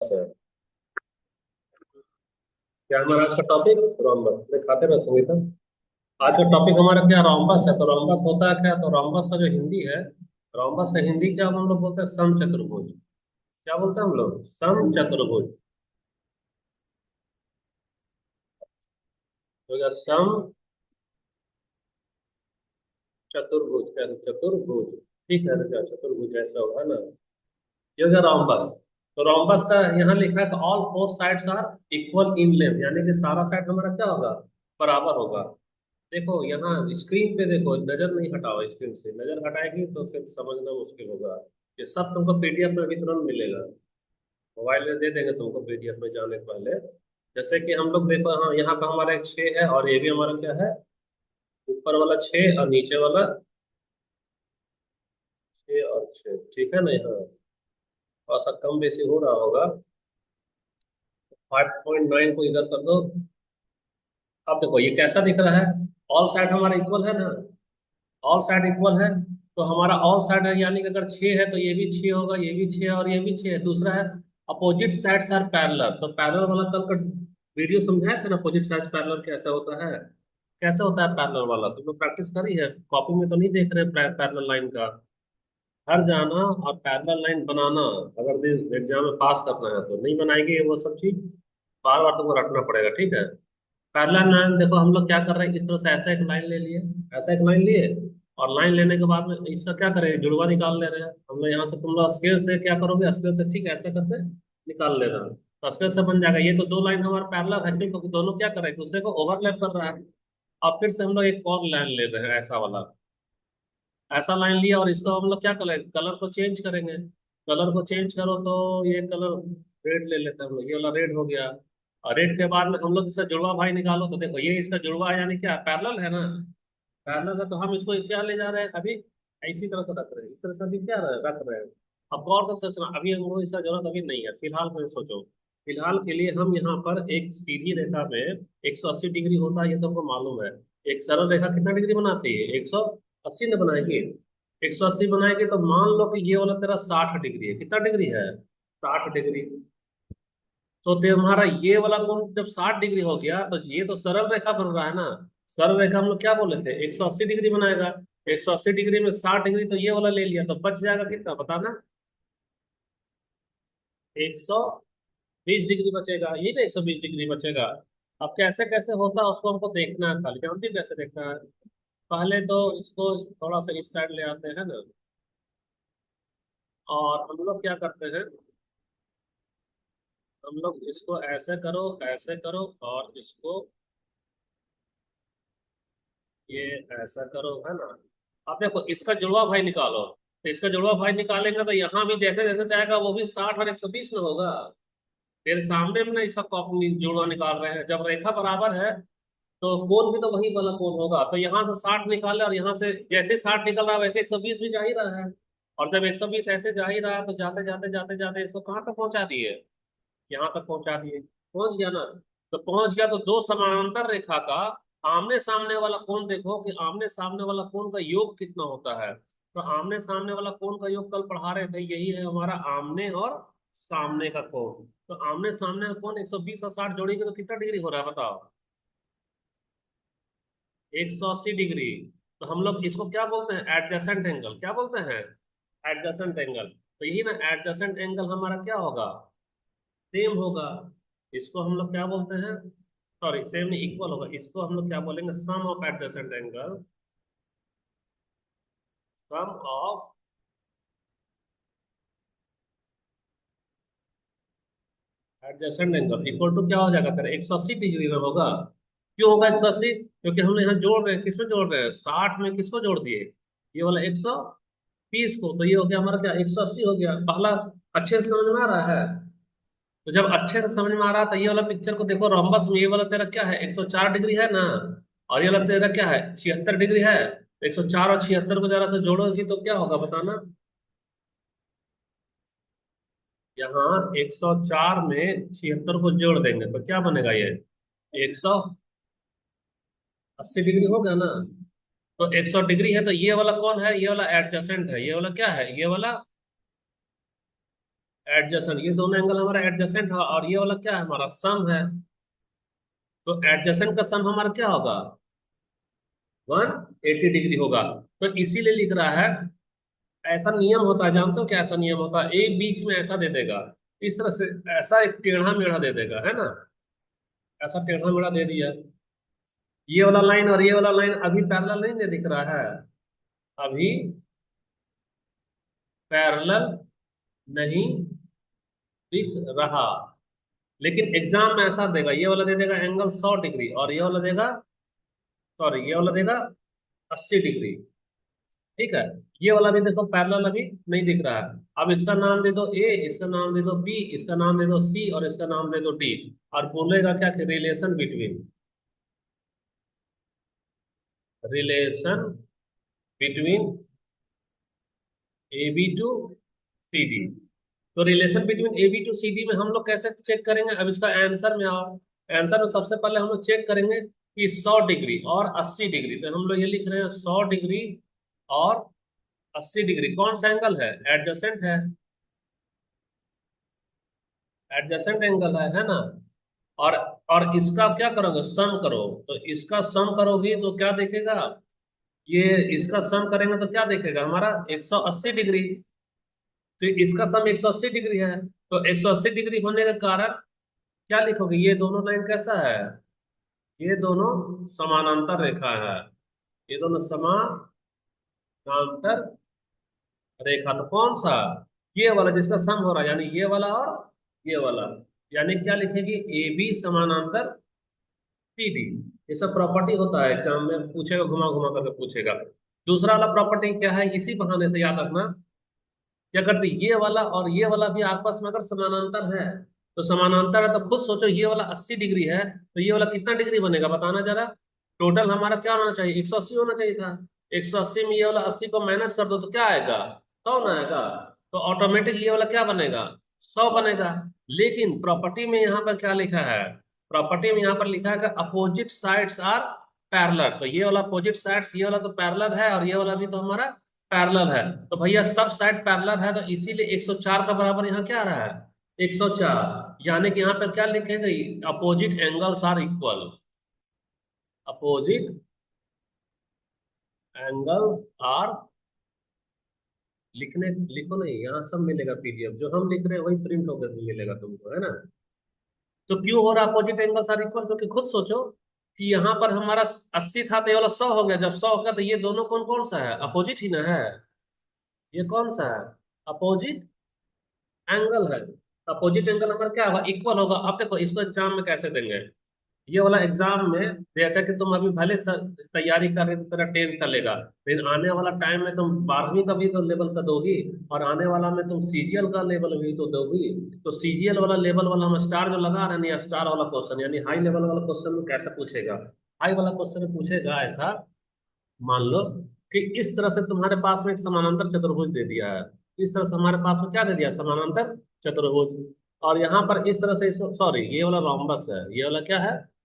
से क्या हमारा आज का टॉपिक रोम्बस दिखाते रहो संगीता। आज का टॉपिक हमारा क्या रोम्बस है। तो रोम्बस होता है क्या, तो रोम्बस का जो हिंदी है, रोम्बस का हिंदी क्या हम लोग बोलते हैं, समचतुर्भुज। क्या बोलते हैं हम लोग, समचतुर्भुज। तो क्या सम चतुर्भुज, क्या चतुर्भुज। ठीक है, तो क्या चतुर्भुज ऐसा होगा ना। ये हो गया रोम्बस। तो रोम्बस का यहाँ लिखा है, all four sides are equal in length, यानी कि सारा साइड हमारा क्या होगा, बराबर होगा। देखो यहाँ स्क्रीन पे देखो, नजर नहीं हटाओ स्क्रीन से, नजर हटाएगी तो फिर समझना मुश्किल होगा। ये सब तुमको पीडीएफ में भी तुरंत मिलेगा। मोबाइल में दे देंगे तुमको पीडीएफ में जाने से पहले। जैसे कि हम लोग देखो, हाँ यहाँ पे हमारा एक 6 है, और ये भी हमारा क्या है, ऊपर वाला 6 और नीचे वाला 6 और 6, ठीक है ना। यहाँ थोड़ा सा कम बेसी हो रहा होगा। 5.9 को इधर कर दो। अब देखो ये कैसा दिख रहा है, ऑल साइड हमारा इक्वल है ना, ऑल साइड इक्वल है। तो हमारा ऑल साइड है, यानी कि अगर 6 है तो ये भी 6 होगा, ये भी 6 है और ये भी 6 है। दूसरा है अपोजिट साइड्स आर पैरेलल। तो पैरेलल वाला कल का वीडियो समझाया था ना, अपोजिट साइड्स पैरेलल कैसे होता है। कैसे होता है पैरेलल वाला, तुम लोग प्रैक्टिस करी है, कॉपी में तो नहीं देख रहे पैरेलल लाइन का। हर जाना और पैरेलल लाइन बनाना, अगर एग्जाम में पास करना है तो। नहीं बनाएंगे वो सब चीज, बार बार तुमको रखना पड़ेगा, ठीक है। पैरेलल लाइन देखो, हम लोग क्या कर रहे हैं, इस तरह से ऐसा एक लाइन ले लिए, ऐसा एक लाइन लिए, और लाइन लेने के बाद में इसका क्या करेंगे, जुड़वा निकाल ले रहे हैं हम लोग। यहाँ से तुम लोग स्केल से क्या करोगे, स्केल से ठीक ऐसा करके निकाल लेना। तो स्केल से बन जाएगा, ये तो दो लाइन हमारे पैरेलल है, क्योंकि दोनों क्या कर रहे हैं, एक दूसरे को ओवरलैप कर रहा है। अब फिर से हम लोग एक और लाइन ले रहे हैं, ऐसा वाला, ऐसा लाइन लिया, और इसको हम लोग क्या करें, कलर को चेंज करेंगे। कलर को चेंज करो तो ये कलर रेड ले लेते हैं हम लोग, ये वाला रेड हो गया। और रेड के बाद में हम लोग इसका जुड़वा भाई निकालो, तो देखो ये इसका जुड़वा है, यानी क्या पैरेलल है ना। पैरेलल है तो हम इसको क्या ले जा रहे हैं अभी, इसी तरह से रख रहे हैं, इस तरह से अभी क्या रख रहे हैं। अब गौर से सोचना, अभी हमको इसका जरूरत अभी नहीं है फिलहाल में, सोचो। फिलहाल के लिए हम यहाँ पर एक सीधी रेखा में 180 डिग्री होता है, ये तो हमको मालूम है। एक सरल रेखा कितना डिग्री बनाती है, 180 न बनाएगी। 180 बनाएगी तो मान लो कि ये वाला तेरा 60 डिग्री है, कितना डिग्री है, 60 डिग्री। तो तुम्हारा ये वाला कोण जब 60 डिग्री हो गया, तो ये तो सरल रेखा बन रहा है ना। सरल रेखा हम लोग क्या बोले थे, 180 डिग्री बनाएगा। 180 डिग्री में 60 डिग्री, तो ये वाला ले लिया, तो बच जाएगा कितना बताना, 120 डिग्री बचेगा, ये ना 120 डिग्री बचेगा। अब कैसे कैसे होता है उसको हमको देखना है, खाली जानती हो कैसे देखना है। पहले तो इसको थोड़ा सा इस साइड ले आते हैं ना, और हम लोग क्या करते हैं, हम लोग इसको ऐसे करो, ऐसे करो, और इसको ये ऐसा करो, है ना। अब देखो इसका जुड़वा भाई निकालो, तो इसका जुड़वा भाई निकालेंगे तो यहाँ भी जैसे जैसे जाएगा वो भी 60 और 120 में होगा। तेरे सामने में ना इसका जुड़वा निकाल रहे हैं, जब रेखा बराबर है तो कोण भी तो वही वाला कोण होगा। तो यहाँ से 60 निकाले, और यहाँ से जैसे 60 निकल रहा है वैसे 120 भी जा ही रहा है। और जब 120 ऐसे जा ही रहा है, तो जाते जाते जाते जाते इसको कहाँ तक पहुंचा दिए, यहाँ तक पहुंचा दिए, पहुंच गया ना। तो पहुंच गया तो दो समानांतर रेखा का आमने सामने वाला कोण देखो, कि आमने सामने वाला कोण का योग कितना होता है। तो आमने सामने वाला कोण का योग कल पढ़ा रहे थे, यही है हमारा आमने और सामने का कोण। तो आमने सामने का कोण 120 और 60 जोड़ेंगे तो कितना डिग्री हो रहा है बताओ, 180 डिग्री। तो हम लोग इसको क्या बोलते हैं, एडजेसेंट एंगल, क्या बोलते हैं, एडजेसेंट एंगल। तो यही ना, एडजेसेंट एंगल हमारा क्या होगा, सेम होगा। इसको हम लोग क्या बोलते हैं, सॉरी सेम नहीं, इक्वल होगा। इसको हम लोग क्या बोलेंगे, sum of adjacent angle, sum of adjacent angle equal to क्या हो जाएगा तेरा, 180 डिग्री में होगा। क्यों होगा 180, क्योंकि हम लोग यहाँ जोड़ रहे हैं, किसमें जोड़ रहे हैं, 60 में किसको जोड़ दिए, ये वाला 130 को। तो ये हो गया हमारा क्या, 180 हो गया पहला। अच्छे से समझ में आ रहा है। तो जब अच्छे से समझ में आ रहा था, ये वाला पिक्चर को देखो, रोम्बस में ये वाला तेरा क्या है, 104 डिग्री है ना। और ये वाला तेरा क्या है, 76 डिग्री है। 104 और 76 को जरा से जोड़ोगी तो क्या होगा बताना। यहाँ 104 में 76 को जोड़ देंगे तो क्या बनेगा ये, 180 डिग्री हो गया ना। तो 100 डिग्री है, तो ये वाला कौन है, ये वाला एडजेसेंट है, ये वाला क्या है, ये वाला एडजेसेंट, ये दोनों एंगल हमारा एडजेसेंट है, और ये वाला क्या है हमारा सम है। तो एडजेसेंट का सम हमारा क्या होगा, 180 डिग्री होगा। तो इसीलिए लिख रहा है, ऐसा नियम होता है, जानते हो क्या ऐसा नियम होता है, एक बीच में ऐसा दे देगा, इस तरह से, ऐसा एक टेढ़ा मेढ़ा दे देगा, है ना, ऐसा टेढ़ा मेढ़ा दे दिया। ये वाला लाइन और ये वाला लाइन अभी पैरेलल नहीं दिख रहा है, अभी पैरेलल नहीं दिख रहा, लेकिन एग्जाम में ऐसा देगा, ये वाला दे देगा एंगल 100 डिग्री, और ये वाला देगा, सॉरी, ये वाला देगा 80 डिग्री। ठीक है, ये वाला भी देखो पैरेलल अभी नहीं दिख रहा है। अब इसका नाम दे दो ए, इसका नाम दे दो बी, इसका नाम दे दो सी, और इसका नाम दे दो डी, और बोलेगा क्या कि relation between, relation between A B to C D. तो relation between A B to C D में हम लोग कैसे चेक करेंगे, अब इसका आंसर में आओ। आंसर में सबसे पहले हम लोग चेक करेंगे कि 100 डिग्री और 80 डिग्री, तो हम लोग ये लिख रहे हैं 100 डिग्री और 80 डिग्री कौन सा एंगल है, एडजेसेंट है, एडजेसेंट एंगल है ना। और और इसका क्या करोगे, सम करो, तो इसका सम करोगी तो क्या देखेगा, ये इसका सम करेंगे तो क्या देखेगा हमारा 180 डिग्री। तो इसका सम 180 डिग्री है, तो 180 डिग्री होने के कारण क्या लिखोगे, ये दोनों लाइन कैसा है, ये दोनों समानांतर रेखा है, ये दोनों समानांतर रेखा। तो कौन सा, ये वाला जिसका सम हो रहा है, यानी ये वाला और ये वाला, यानी क्या लिखेगी, ए बी समानांतर सी डी। ये सब प्रॉपर्टी होता है, एग्जाम में पूछेगा, घुमा घुमा करके पूछेगा। दूसरा वाला प्रॉपर्टी क्या है, इसी बहाने से याद रखना, कि अगर ये वाला और ये वाला भी आपस में अगर समानांतर है, तो समानांतर है तो खुद सोचो, ये वाला 80 डिग्री है, तो ये वाला कितना डिग्री बनेगा बताना जरा। टोटल हमारा क्या होना चाहिए, 180 होना चाहिए था। 180 में ये वाला 80 को माइनस कर दो तो क्या आएगा, 100 ना आएगा। तो ऑटोमेटिक ये वाला क्या बनेगा, 100 बनेगा। लेकिन प्रॉपर्टी में यहाँ पर क्या लिखा है, प्रॉपर्टी में यहाँ पर लिखा है कि अपोजिट साइड्स आर पैरेलल। तो ये वाला अपोजिट साइड्स, ये वाला तो पैरेलल है, और ये वाला भी तो हमारा पैरेलल है। तो भैया सब साइड पैरेलल है, तो इसीलिए 104 का बराबर यहाँ क्या आ रहा है, 104। यानी कि यहाँ पर क्या लिखेंगे, opposite angles are equal, opposite angles are, लिखने लिखो नहीं, यहाँ सब मिलेगा, पीडीएफ जो हम लिख रहे हैं वही प्रिंट होकर मिलेगा तुमको, है ना। तो क्यों हो रहा अपोजिट एंगल्स आर इक्वल, क्योंकि खुद सोचो कि यहाँ पर हमारा 80 था तो ये वाला 100 हो गया, जब 100 हो गया तो ये दोनों कौन कौन सा है, अपोजिट ही ना है। ये कौन सा है, अपोजिट एंगल है। अपोजिट एंगल हमारा क्या होगा, इक्वल होगा। अब देखो इसको एग्जाम में कैसे देंगे, ये वाला एग्जाम में जैसे कि तुम अभी भले तैयारी कर रहे हो, तेरा 10th का लेगा, लेकिन आने वाला टाइम में तुम 12वीं का भी तो लेवल का दोगी, और आने वाला में तुम सीजीएल का लेवल भी तो दोगी। तो सीजीएल वाला लेवल वाला हम स्टार जो लगा रहे हैं ना, स्टार वाला क्वेश्चन यानी हाई लेवल वाला क्वेश्चन में कैसे पूछेगा, हाई वाला क्वेश्चन में पूछेगा ऐसा, मान लो कि इस तरह से तुम्हारे पास में एक समानांतर चतुर्भुज दे दिया है, इस तरह से हमारे पास में क्या दे दिया, समानांतर चतुर्भुज। और यहाँ पर इस तरह से, सॉरी, ये वाला रोम्बस है, ये वाला क्या है,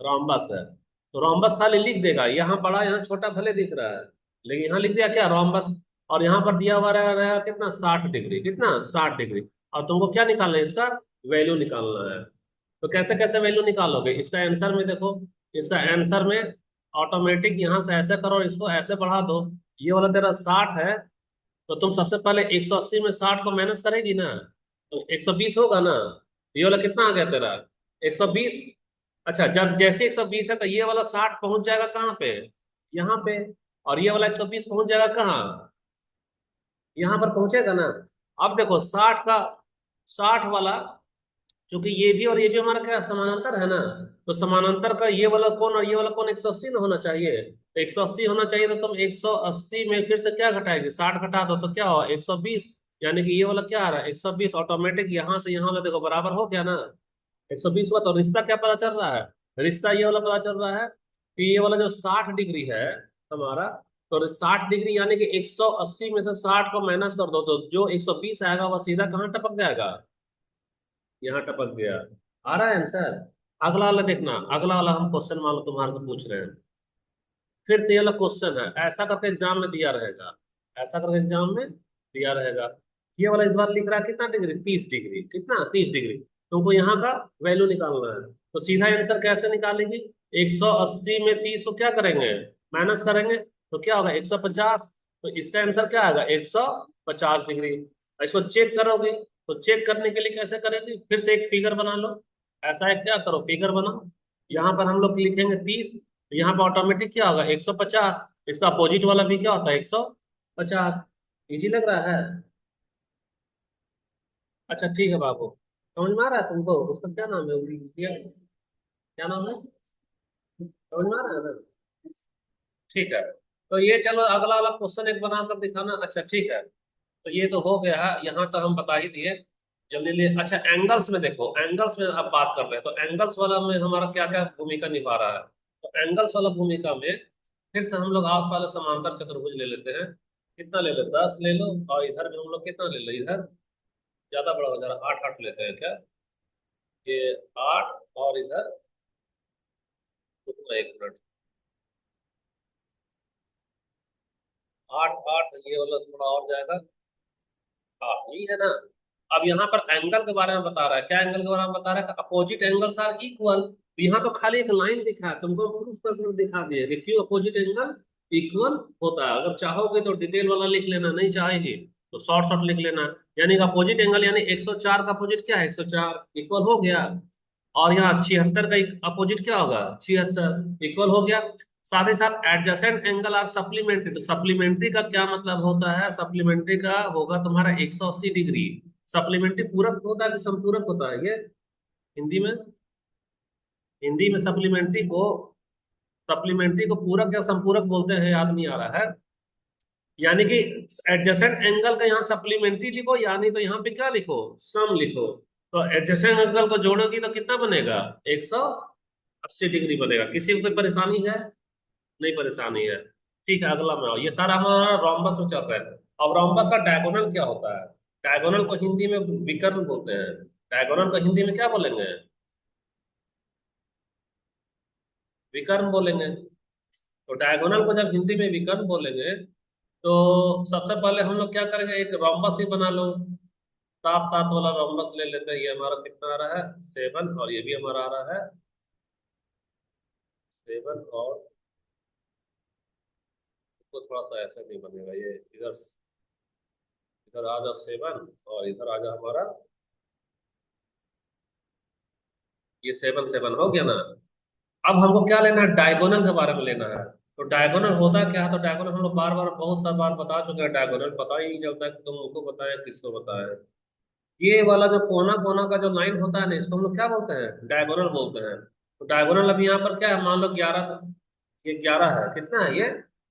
रोम्बस है। तो रोम्बस खाली लिख देगा, यहाँ बड़ा यहाँ छोटा भले दिख रहा है, लेकिन यहाँ लिख दिया क्या, रोम्बस। और यहाँ पर दिया हुआ रहेगा कितना, 60 डिग्री, कितना 60 डिग्री। और तुमको क्या निकालना है, इसका वैल्यू निकालना है। तो कैसे कैसे वैल्यू निकालोगे, इसका आंसर में देखो, इसका आंसर में ऑटोमेटिक यहाँ से ऐसे करो, इसको ऐसे बढ़ा दो। ये वाला तेरा 60 है, तो तुम सबसे पहले 180 में 60 को माइनस करेगी ना, तो 120 होगा ना। ये वाला कितना आ गया तेरा, 120। अच्छा, जब जैसे 120 है तो ये वाला 60 पहुंच जाएगा कहाँ पे, यहाँ पे। और ये वाला 120 पहुंच जाएगा कहाँ, यहाँ पर पहुंचेगा ना। अब देखो 60 का, 60 वाला, क्योंकि ये भी और ये भी हमारा क्या समानांतर है ना, तो समानांतर का ये वाला कौन और ये वाला कौन 180 ना होना चाहिए। तो 180 होना चाहिए, तो तुम 180 में फिर से क्या घटाएगी, 60 घटा दो तो क्या हो, 120। यानी कि ये वाला क्या आ रहा है, 120 ऑटोमेटिक, यहाँ से यहाँ वाला देखो बराबर हो गया ना, 120 हुआ। तो रिश्ता क्या पता चल रहा है, रिश्ता ये वाला पता चल रहा है कि ये वाला जो 60 डिग्री है हमारा, तो 60 डिग्री यानी कि 180 में से 60 को माइनस कर दो, तो जो 120 आएगा वह सीधा कहाँ टपक जाएगा, यहाँ टपक गया। आ रहा है आंसर। अगला वाला देखना, अगला वाला हम क्वेश्चन मान लो तुम्हारे से पूछ रहे हैं, फिर से ये वाला क्वेश्चन है, ऐसा करके एग्जाम में दिया रहेगा, ऐसा करके एग्जाम में दिया रहेगा। ये वाला इस बार लिख रहा है कितना डिग्री, 30 डिग्री, कितना 30 डिग्री। तुमको यहाँ का वैल्यू निकालना है, तो सीधा आंसर कैसे निकालेंगे, 180 में 30 को क्या करेंगे, माइनस करेंगे, तो क्या होगा 150। तो इसका आंसर क्या आएगा 150 डिग्री। इसको चेक करोगे, तो चेक करने के लिए कैसे करेंगे, फिर से एक फिगर बना लो। ऐसा है, क्या करो फिगर बनाओ, यहाँ पर हम लोग लिखेंगे 30, यहाँ पर ऑटोमेटिक क्या होगा 150, इसका अपोजिट वाला भी क्या होता है 150। इजी लग रहा है। अच्छा ठीक है बाबू, समझ में आ रहा है तुमको, उसका क्या नाम है, यस, क्या नाम है, समझ में आ रहा है ना। ठीक है, तो ये चलो अगला वाला क्वेश्चन एक बनाकर दिखाना। अच्छा ठीक है, तो ये तो हो गया है, यहाँ तक हम बता ही दिए। जल्दी ले, अच्छा एंगल्स में देखो, एंगल्स में अब बात कर रहे हैं, तो एंगल्स वाला में हमारा क्या क्या भूमिका निभा रहा है। तो एंगल्स वाला भूमिका में फिर से हम लोग आस वाले समांतर चतुर्भुज ले लेते हैं। कितना ले लो, 10 ले लो, और इधर भी हम लोग कितना ले लो, इधर ज्यादा बड़ा हो जा रहा, 8 8 लेते हैं क्या, ये 8, और इधर रुको 1 मिनट, 8 8, ये वाला थोड़ा और जाएगा, हाँ यही है ना। अब यहाँ पर एंगल के बारे में बता रहा है, क्या एंगल के बारे में बता रहा है, अपोजिट एंगल्स आर इक्वल। यहाँ तो खाली एक लाइन दिखा है, तुमको प्रूफ करके दिखा दिए कि क्यों अपोजिट एंगल इक्वल होता है। अगर चाहोगे तो डिटेल वाला लिख लेना, नहीं चाहेगी तो शॉर्ट शॉर्ट लिख लेना। यानी कि अपोजिट एंगल यानी 104 का अपोजिट क्या है 104, इक्वल हो गया। और यहाँ 76 का अपोजिट क्या होगा 76, इक्वल हो गया। साथ ही साथ एडजेसेंट एंगल आर सप्लीमेंट्री, तो सप्लीमेंट्री का क्या मतलब होता है, सप्लीमेंट्री का होगा तुम्हारा 180 डिग्री। सप्लीमेंट्री पूरक होता है कि संपूरक होता है ये, हिंदी में, हिंदी में सप्लीमेंट्री को पूरक या संपूरक बोलते हैं, याद नहीं आ रहा है। यानी कि एडजेसेंट एंगल का यहाँ सप्लीमेंट्री लिखो, यानी तो यहाँ पे क्या लिखो, सम लिखो। तो एडजेसेंट एंगल को जोड़ोगी तो कितना बनेगा 180 डिग्री बनेगा। किसी को कोई परेशानी है, नहीं परेशानी है। ठीक है, अगला में आओ, ये सारा हमारा रोम्बस में चल रहा है। अब रोम्बस का डायगोनल क्या होता है, डायगोनल को हिंदी में विकर्ण बोलते हैं। डायगोनल को हिंदी में क्या बोलेंगे, विकर्ण बोलेंगे। तो डायगोनल को जब हिंदी में विकर्ण बोलेंगे, तो सबसे पहले हम लोग क्या करेंगे, एक रोम्बस ही बना लो। 7 7 वाला रोम्बस ले लेते हैं, ये हमारा कितना आ रहा है 7, और ये भी हमारा आ रहा है 7, और इसको थोड़ा सा ऐसा नहीं बनेगा, ये इधर इधर आ जाओ 7, और इधर आ जाओ हमारा, ये 7 7 हो गया ना। अब हमको क्या लेना है, डायगोनल के बारे में लेना है। तो डायगोनल होता क्या है, तो डायगोनल हम लोग बार बार बहुत सारी बार बता चुके हैं, डायगोनल पता ही नहीं चलता है कि तुम उनको बताएं किसको बताएं। ये वाला जो कोना कोना का जो लाइन होता है ना, इसको हम लोग क्या बोलते हैं, डायगोनल बोलते हैं। तो डायगोनल अभी यहाँ पर क्या है, मान लो 11, ये 11 है, कितना है ये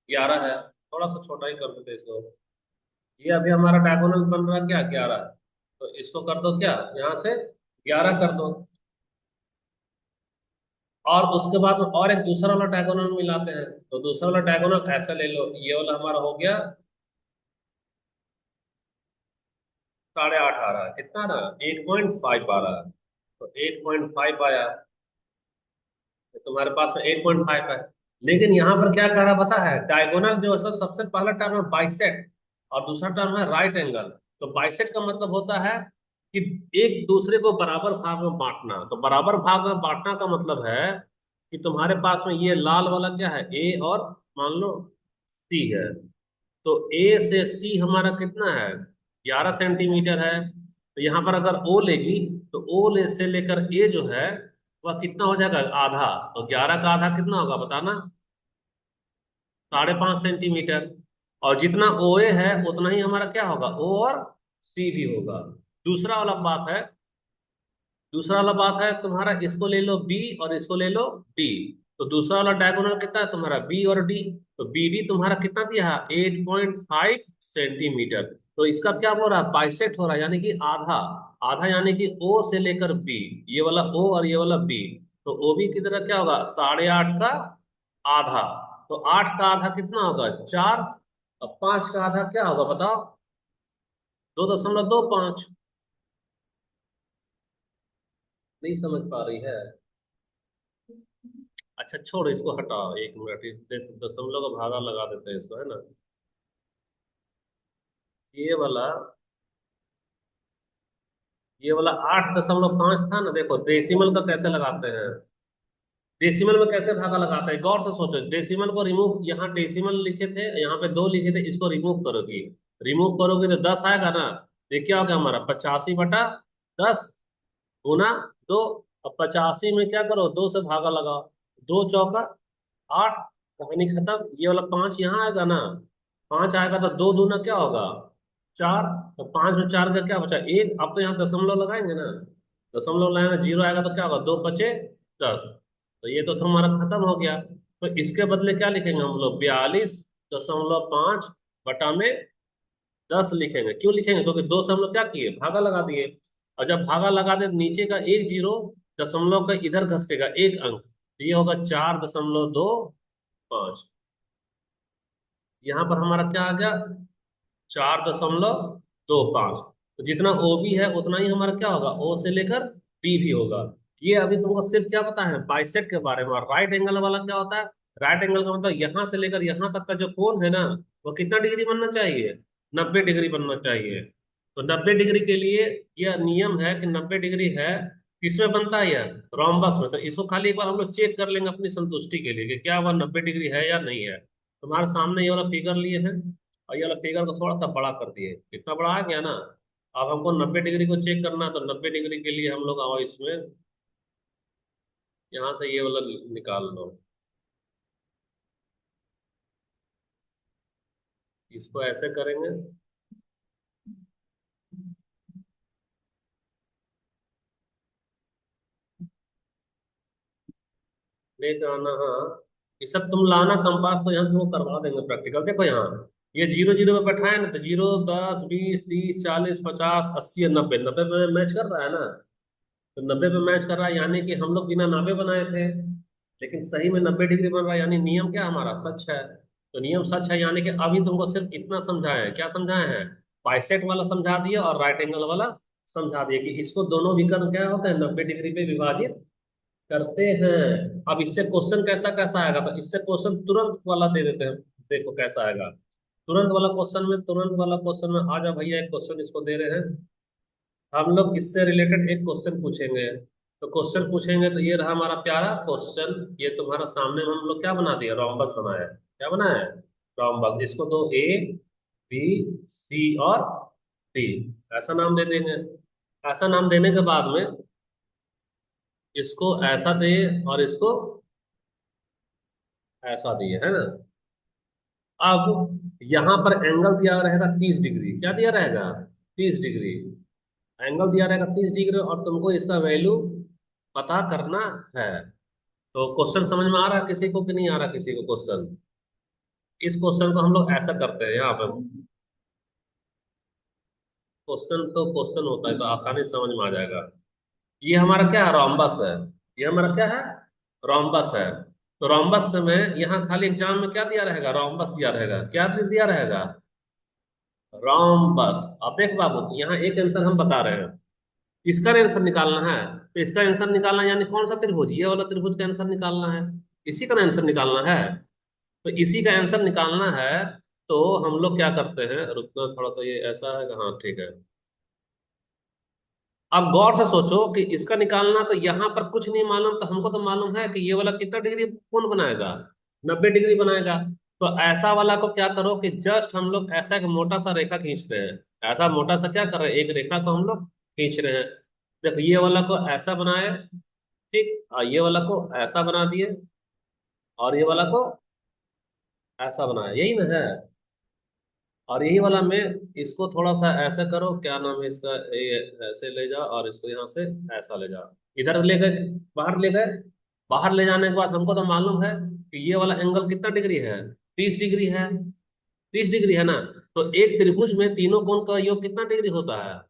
11 है। थोड़ा सा छोटा ही कर देते हैं इसको, ये अभी हमारा डायगोनल बन रहा है क्या 11। तो इसको कर दो क्या, यहाँ से 11 कर दो। और उसके बाद में और एक दूसरा वाला डायगोनल मिलाते हैं, तो दूसरा वाला डायगोनल ऐसा ले लो, ये वाला हमारा हो गया 8.5 आ रहा है, कितना आ रहा है 8.5 आ रहा है। तो 8.5 आया, तो तुम्हारे पास में 8.5 है। लेकिन यहाँ पर क्या कह रहा पता है, डायगोनल जो है सो सबसे पहला टर्म है बाइसेक्ट, और दूसरा टर्म है राइट एंगल। तो बाइसेक्ट का मतलब होता है कि एक दूसरे को बराबर भाग में बांटना। तो बराबर भाग में बांटना का मतलब है कि तुम्हारे पास में ये लाल वाला क्या है ए, और मान लो सी है। तो ए से सी हमारा कितना है 11 सेंटीमीटर है। तो यहाँ पर अगर ओ लेगी, तो ओ ले से लेकर ए जो है वह कितना हो जाएगा आधा। तो 11 का आधा कितना होगा बताना, 5.5 सेंटीमीटर। और जितना ओ ए है उतना ही हमारा क्या होगा ओ और सी भी होगा। दूसरा वाला बात है, दूसरा वाला बात है तुम्हारा, इसको ले लो बी और इसको ले लो डी। तो दूसरा वाला डायगोनल कितना है तुम्हारा बी और डी। तो बी डी तुम्हारा कितना दिया है 8.5 सेंटीमीटर। तो इसका क्या हो रहा है बाइसेक्ट हो रहा है, यानी कि आधा। आधा यानी कि ओ से लेकर बी, ये वाला ओ और ये वाला बी। तो ओ बी की तरह क्या होगा 8.5 का आधा। तो 8 का आधा कितना होगा 4, और 5 का आधा क्या होगा बताओ, 2.25। नहीं समझ पा रही है। अच्छा छोड़, इसको हटाओ 1 मिनट, दशमलव का भागा लगा देते हैं इसको, है ना। ये वाला ये वाला 8.5 था ना, देखो डेसिमल का कैसे लगाते हैं, डेसिमल में कैसे धागा लगाते हैं, गौर से सोचो। डेसिमल को रिमूव, यहाँ डेसिमल लिखे थे, यहाँ पे 2 लिखे थे, इसको रिमूव करोगी, रिमूव करोगे तो 10 आएगा ना। ये क्या हो गया हमारा, 85/10 गुना 2। अब 85 में क्या करो, 2 से भागा लगाओ, 2 चौका 8, कहानी खत्म। ये वाला 5 यहाँ आएगा ना, 5 आएगा तो 2 दूना क्या होगा, 4। तो 5 में 4 का क्या बचा, 1। अब तो यहाँ दशमलव लगाएंगे ना, दशमलव लगाएंगे, 0 आएगा तो क्या होगा, 2 × 5 = 10। तो ये तो हमारा खत्म हो गया। तो इसके बदले क्या लिखेंगे हम लोग, 42.5/10 लिखेंगे। क्यों लिखेंगे, क्योंकि 2 से हम लोग क्या किए, भागा लगा दिए। और जब भागा लगा दे तो नीचे का एक जीरो दशमलव का इधर घसकेगा 1 अंक, तो ये होगा 4.25। यहाँ पर हमारा क्या आ गया, 4.25। तो जितना ओ बी है उतना ही हमारा क्या होगा, ओ से लेकर बी भी होगा। ये अभी तुमको सिर्फ क्या पता है, बाइसेक्ट के बारे में। और राइट एंगल वाला क्या होता है, राइट एंगल का मतलब यहाँ से लेकर यहाँ तक का जो कोण है ना, वो कितना डिग्री बनना चाहिए, 90 डिग्री बनना चाहिए। तो 90 डिग्री के लिए यह नियम है कि 90 डिग्री है, किसमें बनता है यह, रोम्बस में। तो इसको खाली एक बार हम लोग चेक कर लेंगे अपनी संतुष्टि के लिए कि क्या वह 90 डिग्री है या नहीं है। तुम्हारे सामने ये वाला फिगर लिए हैं, और ये वाला फिगर को थोड़ा सा बड़ा कर दिए, कितना बड़ा आ गया ना। अब हमको 90 डिग्री को चेक करना है, तो 90 डिग्री के लिए हम लोग आओ इसमें, यहाँ से ये वाला निकाल लो, इसको ऐसे करेंगे, लेकर आना। हाँ, ये सब तुम लाना कंपास, तो यहाँ तुमको करवा देंगे प्रैक्टिकल। देखो यहाँ ये 0 0 पे बैठा है ना, तो 0 10 20 30 40 50 80 और 90, 90 पे मैच कर रहा है ना। तो 90 पे मैच कर रहा है, यानी कि हम लोग बिना नापे बनाए थे, लेकिन सही में 90 डिग्री बन रहा है, यानी नियम क्या हमारा सच है। तो नियम सच है, यानी कि अभी तुमको सिर्फ इतना समझाया है, क्या समझाया है, बाइसेक्ट वाला समझा दिया और राइट एंगल वाला समझा दिया कि इसको दोनों विकर्ण क्या होता है, 90 डिग्री पे विभाजित करते हैं। अब इससे क्वेश्चन कैसा कैसा आएगा, तो इससे क्वेश्चन तुरंत वाला दे देते हैं। देखो कैसा आएगा, तुरंत वाला क्वेश्चन में, तुरंत वाला क्वेश्चन में आ जा भैया, एक क्वेश्चन इसको दे रहे हैं, हम लोग इससे रिलेटेड एक क्वेश्चन पूछेंगे। तो क्वेश्चन पूछेंगे, तो ये रहा हमारा प्यारा क्वेश्चन, ये तुम्हारा सामने में हम लोग क्या बना दिया, रोम्बस बनाया है। क्या बनाया है, रोम्बस। इसको दो ए बी सी और डी, ऐसा नाम दे देंगे। ऐसा नाम देने के बाद में इसको ऐसा दे, और इसको ऐसा दिए, है ना। अब यहाँ पर एंगल दिया रहेगा 30 डिग्री, क्या दिया रहेगा, 30 डिग्री। एंगल दिया रहेगा 30 डिग्री, और तुमको इसका वैल्यू पता करना है। तो क्वेश्चन समझ में आ रहा है किसी को कि नहीं आ रहा किसी को क्वेश्चन। इस क्वेश्चन को हम लोग ऐसा करते हैं, यहाँ पर क्वेश्चन तो क्वेश्चन होता है, तो आसानी से समझ में आ जाएगा। ये हमारा क्या है, रोम्बस है। ये हमारा क्या है, रोम्बस है। तो रोम्बस में यहाँ खाली एग्जाम में क्या दिया रहेगा, रोम्बस दिया रहेगा, क्या दिया रहेगा, रोम्बस। अब देख बाबू, यहाँ एक आंसर हम बता रहे हैं, इसका आंसर निकालना है। तो इसका आंसर निकालना है, यानी कौन सा त्रिभुज, ये वाला त्रिभुज का आंसर निकालना है, इसी का आंसर निकालना है। तो इसी का आंसर निकालना है। तो हम लोग क्या करते हैं, रुकना थोड़ा सा, ये ऐसा है, हाँ ठीक है। अब गौर से सोचो कि इसका निकालना, तो यहाँ पर कुछ नहीं मालूम, तो हमको तो मालूम है कि ये वाला कितना डिग्री कौन बनाएगा, 90 डिग्री बनाएगा। तो ऐसा वाला को क्या करो कि जस्ट हम लोग ऐसा एक मोटा सा रेखा खींच रहे हैं, ऐसा मोटा सा क्या कर रहे हैं, एक रेखा को हम लोग खींच रहे हैं। देखो ये वाला को ऐसा बनाए, ठीक, और ये वाला को ऐसा बना दिए, और ये वाला को ऐसा बनाया, यही ना है। और यही वाला में इसको थोड़ा सा ऐसा करो, क्या नाम है इसका, ये ऐसे ले जाओ, और इसको यहाँ से ऐसा ले जाओ, इधर ले गए, बाहर ले गए। बाहर ले जाने के बाद हमको तो मालूम है कि ये वाला एंगल कितना डिग्री है, 30 डिग्री है, 30 डिग्री है ना। तो एक त्रिभुज में तीनों कोण का योग कितना डिग्री होता है,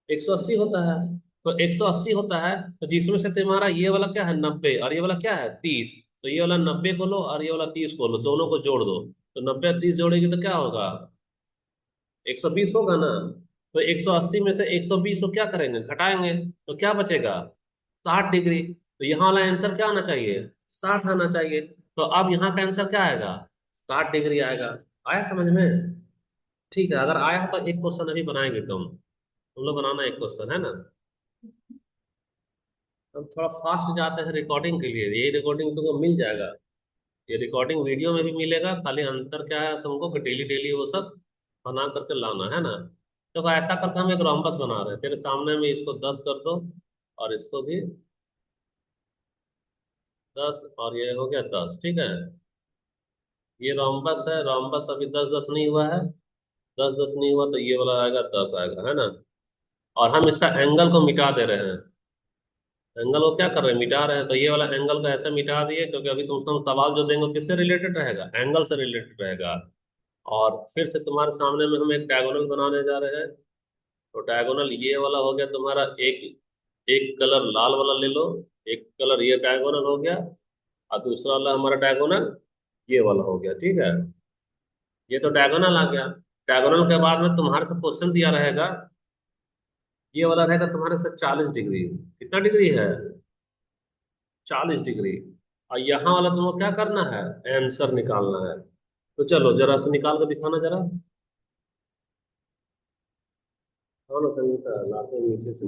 180 होता है। तो 180 होता है, तो जिसमें से तुम्हारा ये वाला क्या है, 90, और ये वाला क्या है, 30। तो ये वाला 90 को लो, और ये वाला 30 को लो, दोनों को जोड़ दो। तो 90 और 30 जोड़ेगी तो क्या होगा, 120 होगा ना। तो 180 में से 120 को क्या करेंगे, घटाएंगे, तो क्या बचेगा, 60 डिग्री। तो यहाँ वाला आंसर क्या आना चाहिए, 60 आना चाहिए। तो अब यहाँ का आंसर क्या आएगा, 60 डिग्री आएगा। आया समझ में, ठीक है। अगर आया तो एक क्वेश्चन अभी बनाएंगे तुम लोग बनाना एक क्वेश्चन, है ना। हम थोड़ा फास्ट जाते हैं रिकॉर्डिंग के लिए, यही रिकॉर्डिंग तुमको मिल जाएगा। ये रिकॉर्डिंग वीडियो में भी मिलेगा, खाली अंतर क्या है तुमको कि डेली डेली वो सब बना करके लाना है ना। तो ऐसा करके हम एक रोम्बस बना रहे हैं तेरे सामने में, इसको 10 कर दो और इसको भी 10, और ये हो गया 10, ठीक है। ये रोम्बस है, रोम्बस अभी 10 10 नहीं हुआ है। 10 10 नहीं हुआ तो ये वाला आएगा 10 आएगा, है ना। और हम इसका एंगल को मिटा दे रहे हैं। एंगल को क्या कर रहे हैं, मिटा रहे हैं। तो ये वाला एंगल को ऐसे मिटा दिए, क्योंकि अभी तुमसे हम सवाल जो देंगे वो किससे रिलेटेड रहेगा, एंगल से रिलेटेड रहेगा। और फिर से तुम्हारे सामने में हम एक डायगोनल बनाने जा रहे हैं। तो डायगोनल ये वाला हो गया तुम्हारा, एक एक कलर लाल वाला ले लो। एक कलर ये डायगोनल हो गया, और दूसरा वाला हमारा डायगोनल ये वाला हो गया, ठीक है। ये तो डायगोनल आ गया। डायगोनल के बाद में तुम्हारे से क्वेश्चन दिया रहेगा, ये वाला रहेगा तुम्हारे से 40 डिग्री। कितना डिग्री है, 40 डिग्री। और यहाँ वाला तुमको क्या करना है, आंसर निकालना है। तो चलो जरा से निकाल के दिखाना जरा। हाँ ना संगीता, लाते हैं नीचे से।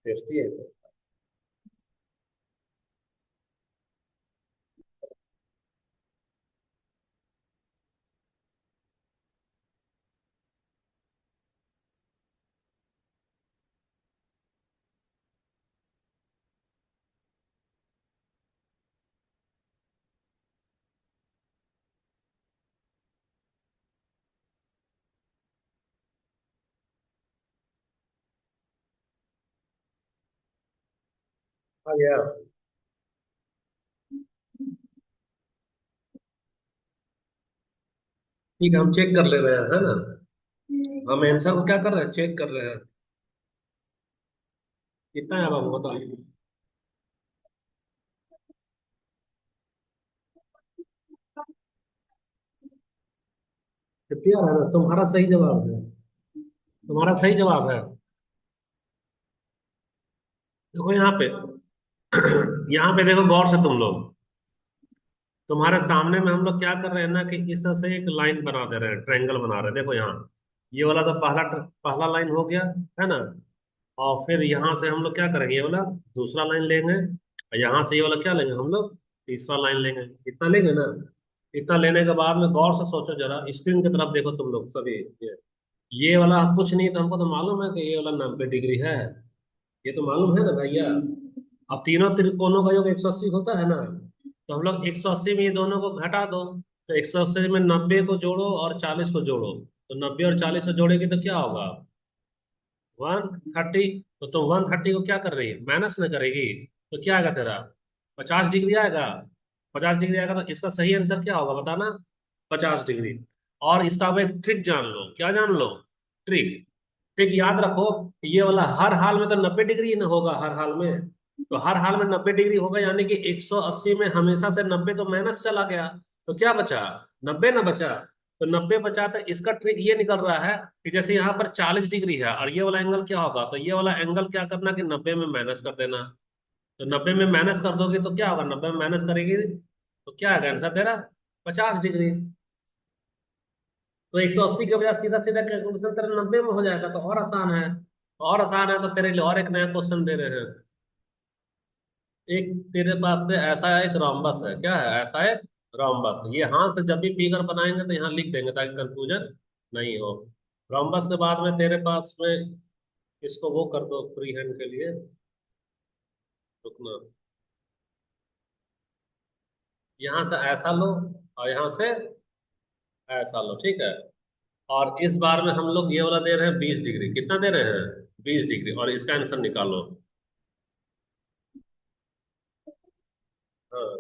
टेस्टी है। आ गया। ठीक है, हम चेक कर ले रहे हैं, है ना। हम आंसर को क्या कर रहे हैं, चेक कर रहे हैं। कितना है बाबू बताओ। क्लियर है ना, तुम्हारा सही जवाब है। तुम्हारा सही जवाब है। देखो यहाँ पे, यहाँ पे देखो गौर से तुम लोग। तुम्हारे सामने में हम लोग क्या कर रहे हैं ना, कि इस तरह से एक लाइन बना दे रहे हैं, ट्रायंगल बना रहे हैं। देखो यहाँ, ये वाला तो पहला पहला लाइन हो गया, है ना। और फिर यहाँ से हम लोग क्या करेंगे, ये वाला दूसरा लाइन लेंगे, और यहाँ से ये वाला क्या लेंगे हम लोग, तीसरा लाइन लेंगे। इतना लेंगे ना। इतना लेने के बाद में गौर से सोचो जरा, स्क्रीन की तरफ देखो तुम लोग सभी। ये वाला कुछ नहीं, तो हमको तो मालूम है कि ये वाला 90 डिग्री है। ये तो मालूम है ना भैया। अब तीनों त्रिकोणों का योग 180 होता है ना। तो हम लोग 180 में ये दोनों को घटा दो। तो 180 में 90 को जोड़ो और 40 को जोड़ो। तो 90 और 40 को जोड़ेगी तो क्या होगा, 130। तो तुम 130 को क्या कर रही है, माइनस में करेगी। तो क्या आएगा तेरा, 50 डिग्री आएगा। 50 डिग्री आएगा, तो इसका सही आंसर क्या होगा बताना, 50 डिग्री। और इसका अब एक ट्रिक जान लो, क्या जान लो, ट्रिक। ट्रिक याद रखो, ये वाला हर हाल में तो 90 डिग्री ही ना होगा, हर हाल में। तो हर हाल में 90 डिग्री होगा, यानी कि 180 में हमेशा से 90 तो माइनस चला गया। तो क्या बचा, 90 ना बचा। तो 90 बचा, तो इसका ट्रिक ये निकल रहा है कि जैसे यहाँ पर 40 डिग्री है और ये वाला एंगल क्या होगा, तो ये वाला एंगल क्या करना कि 90 में माइनस कर देना। तो 90 में माइनस कर दोगे तो क्या होगा, 90 में माइनस करेगी तो क्या आएगा आंसर तेरा, 50 डिग्री। तो 180 के बजाय सीधा सीधा कैलकुलेशन तेरा 90 में हो जाएगा, तो और आसान है। और आसान है तो तेरे लिए और एक नया क्वेश्चन दे रहे हैं। एक तेरे पास से ऐसा एक रोम्बस है, क्या है, ऐसा एक रोम्बस। ये हाथ से जब भी फिगर बनाएंगे तो यहाँ लिख देंगे ताकि कंफ्यूजन नहीं हो। रोम्बस के बाद में तेरे पास में, इसको वो कर दो फ्री हैंड के लिए, रुकना। यहाँ से ऐसा लो, और यहाँ से ऐसा लो, ठीक है। और इस बार में हम लोग ये वाला दे रहे हैं 20 डिग्री। कितना दे रहे हैं, 20 डिग्री, और इसका आंसर निकालो। हाँ,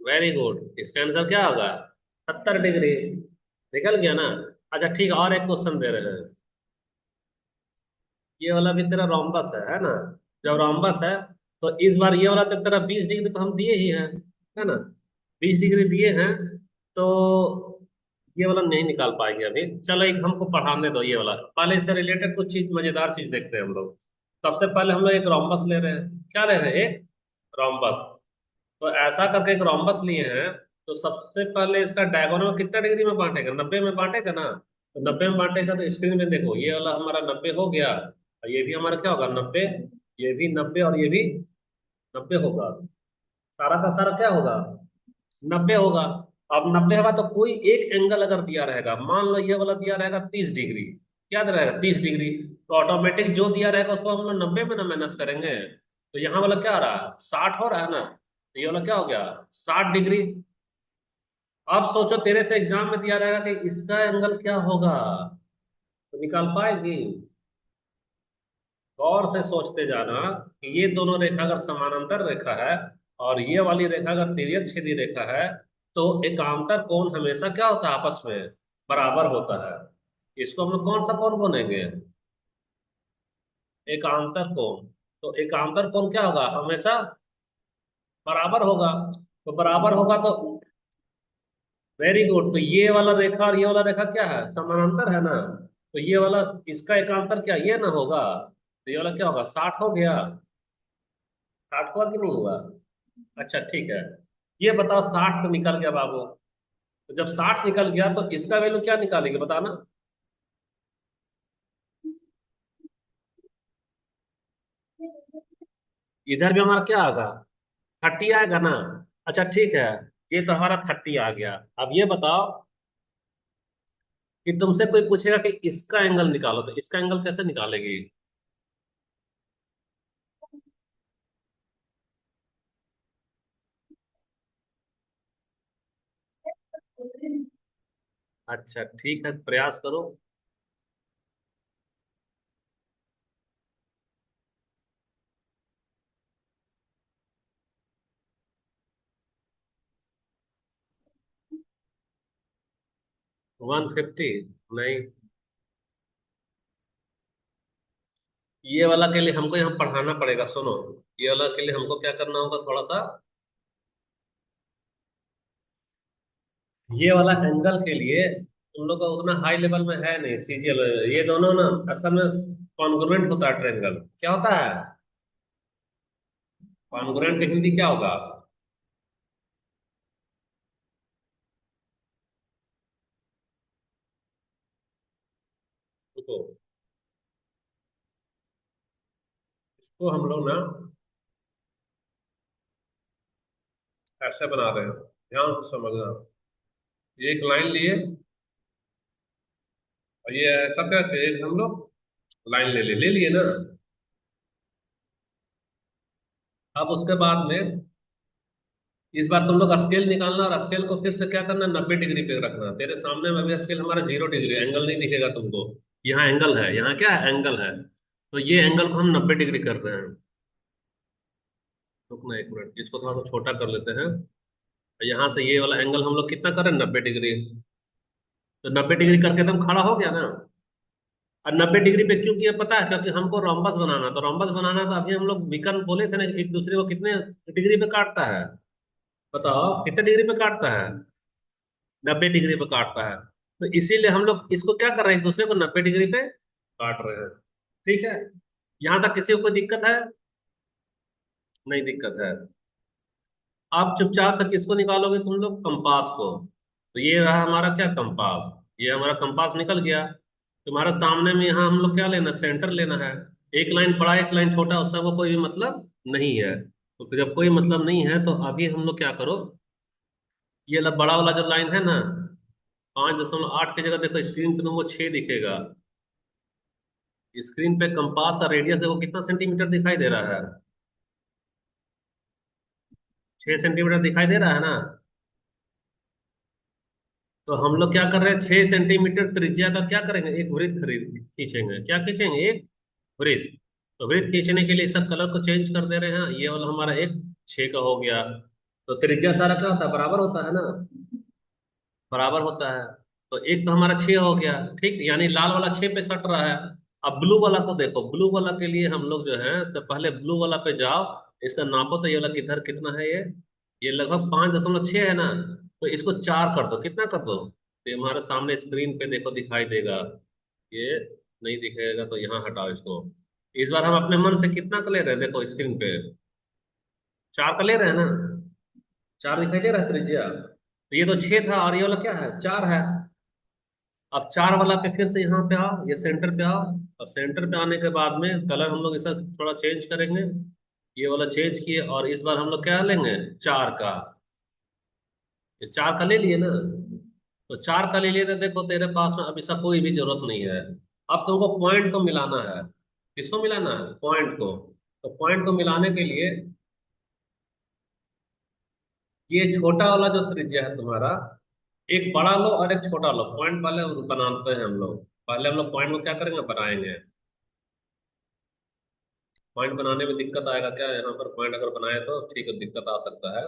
वेरी गुड। इसका आंसर क्या होगा, 70 डिग्री। निकल गया ना। अच्छा ठीक है, और एक क्वेश्चन दे रहे हैं। ये वाला भी तेरा रोम्बस है ना। जब रोम्बस है, तो इस बार ये वाला तो तेरा 20 डिग्री तो हम दिए ही हैं, है ना। 20 डिग्री दिए हैं। तो ये वाला नहीं निकाल पाएंगे अभी। चलो एक हमको पढ़ाने दो, ये वाला पहले इससे रिलेटेड कुछ चीज, मजेदार चीज देखते हैं हम लोग। सबसे पहले हम लोग एक रोम्बस ले रहे हैं, क्या ले रहे हैं, एक रोम्बस। तो ऐसा करके एक रोम्बस लिए हैं। तो सबसे पहले इसका डायगोनल कितना डिग्री में बांटेगा, 90 में बांटेगा ना। तो 90 में बांटेगा तो स्क्रीन में देखो ये वाला हमारा 90 हो गया, और ये भी हमारा क्या होगा 90, ये भी 90 और ये भी 90 होगा। सारा का सारा क्या होगा 90 होगा। अब 90 होगा तो कोई एक एंगल अगर दिया रहेगा, मान लो ये वाला दिया रहेगा 30 डिग्री, याद रहेगा 30 डिग्री, तो ऑटोमेटिक जो दिया रहेगा उसको हम लोग 90 में ना माइनस करेंगे। तो यहाँ वाला क्या आ रहा है 60 हो रहा है ना, तो ये वाला क्या हो गया 60 डिग्री। अब सोचो तेरे से एग्जाम में दिया रहेगा कि इसका एंगल क्या होगा, तो निकाल पाएगी। गौर से सोचते जाना कि ये दोनों रेखा अगर समानांतर रेखा है और ये वाली रेखा अगर तिर्यक छेदी रेखा है, तो एकांतर कोण हमेशा क्या होता है आपस में बराबर होता है। इसको हम लोग कौन सा कोण बोलेंगे, एकांतर कोण। तो एकांतर कोण क्या होगा हमेशा बराबर होगा। तो बराबर होगा तो वेरी गुड, तो ये वाला रेखा और ये वाला रेखा क्या है समानांतर है ना। तो ये वाला इसका एकांतर क्या ये ना होगा, तो ये वाला क्या होगा 60 हो गया। 60 हुआ कि नहीं हुआ। अच्छा ठीक है, ये बताओ 60 तो निकल गया बाबू। तो जब 60 निकल गया तो इसका वैल्यू क्या निकालेंगे बताना। इधर भी हमारा क्या आएगा 30 आएगा ना। अच्छा ठीक है, ये तो हमारा 30 आ गया। अब ये बताओ कि तुमसे कोई पूछेगा कि इसका एंगल निकालो, तो इसका एंगल कैसे निकालेगी। अच्छा ठीक है, प्रयास करो। 150 नहीं, ये वाला के लिए हमको यहाँ पढ़ाना पड़ेगा सुनो। ये वाला के लिए हमको क्या करना होगा थोड़ा सा, ये वाला एंगल के लिए तुम लोग का उतना हाई लेवल में है नहीं सीजीएल। ये दोनों ना असल में कॉन्ग्रुएंट होता है ट्रायंगल, क्या होता है कॉन्ग्रुएंट की हिंदी क्या होगा। देखो इसको हम लोग ना ऐसे बना रहे हैं, ध्यान से समझना। ये एक लाइन लिए और ये ऐसा करके एक हम लोग लाइन ले लिए ना। अब उसके बाद में इस बार तुम लोग स्केल निकालना और स्केल को फिर से क्या करना 90 डिग्री पे रखना। तेरे सामने में भी स्केल हमारा 0 डिग्री, एंगल नहीं दिखेगा तुमको। यहाँ एंगल है, यहाँ क्या है एंगल है, तो ये एंगल को हम 90 डिग्री कर रहे हैं। रुकना एक मिनट, इसको थोड़ा सा छोटा कर लेते हैं। यहाँ से ये वाला एंगल हम लोग कितना कर रहे हैं 90 डिग्री। तो 90 डिग्री करके एकदम खड़ा हो गया ना। और 90 डिग्री पे क्यों किया पता है, क्योंकि हमको रोम्बस बनाना, तो रोम्बस बनाना तो अभी हम लोग विकर्ण बोले थे ना एक दूसरे को कितने डिग्री पे काटता है, बताओ कितने डिग्री पे काटता है, 90 डिग्री पे काटता है। तो इसीलिए हम लोग इसको क्या कर रहे हैं एक दूसरे को 90 डिग्री पे काट रहे हैं। ठीक है, यहां तक किसी को कोई दिक्कत है, नहीं दिक्कत है। आप चुपचाप से किसको निकालोगे तुम लोग कंपास को। तो ये रहा हमारा क्या कंपास, ये हमारा कंपास निकल गया। तुम्हारे सामने में यहाँ हम लोग क्या लेना सेंटर लेना है। एक लाइन बड़ा एक लाइन छोटा उससे वो कोई मतलब नहीं है। तो जब कोई मतलब नहीं है तो अभी हम लोग क्या करो, ये बड़ा वाला जो लाइन है ना 5.8 की जगह देखो स्क्रीन पे तुमको 6 दिखेगा। स्क्रीन पे कंपास का रेडियस देखो कितना सेंटीमीटर दिखाई दे रहा है, 6 सेंटीमीटर दिखाई दे रहा है ना। तो हम लोग क्या कर रहे हैं 6 सेंटीमीटर त्रिज्या का क्या करेंगे एक वृत्त खरीद खींचेंगे, क्या खींचेंगे एक वृत्त। तो वृत्त खींचने के लिए इसका कलर को चेंज कर दे रहे हैं, ये वाला हमारा एक 6 का हो गया। तो त्रिज्या सारा क्या होता है बराबर होता है ना, बराबर होता है। तो एक तो हमारा 6 हो गया, ठीक, यानी लाल वाला 6 पे सट रहा है। अब ब्लू वाला को देखो, ब्लू वाला के लिए हम लोग जो है सबसे पहले ब्लू वाला पे जाओ, इसका नापो तो ये वाला किधर कितना है ये लगभग 5.6 है ना। तो इसको 4 कर दो, कितना कर दो, तो ये हमारे सामने स्क्रीन पे देखो दिखाई देगा। ये नहीं दिखेगा तो यहाँ हटाओ इसको। इस बार हम अपने मन से कितना का ले रहे हैं देखो स्क्रीन पे, 4 का ले रहे हैं ना, 4 दिखाई दे रहा है त्रिज्या। तो ये तो 6 था और ये वाला क्या है, 4 है। अब 4 वाला पे फिर से यहाँ पे आओ, ये सेंटर पे आओ। और सेंटर पे आने के बाद में कलर हम लोग इसका थोड़ा चेंज करेंगे। ये वाला चेंज किए और इस बार हम लोग क्या लेंगे, 4 का। ये 4 का ले लिए ना, तो 4 का ले लिए तो देखो तेरे पास में अब इसका कोई भी जरूरत नहीं है। अब तुमको पॉइंट को मिलाना है। किसको मिलाना है, पॉइंट को। तो पॉइंट को मिलाने के लिए ये छोटा वाला जो त्रिज्या है तुम्हारा, एक बड़ा लो और एक छोटा लो, पॉइंट वाले बनाते हैं हम लोग। पहले हम लोग पॉइंट को क्या करेंगे, बनाएंगे। पॉइंट बनाने में दिक्कत आएगा क्या, यहाँ पर पॉइंट अगर बनाए तो ठीक है, दिक्कत आ सकता है।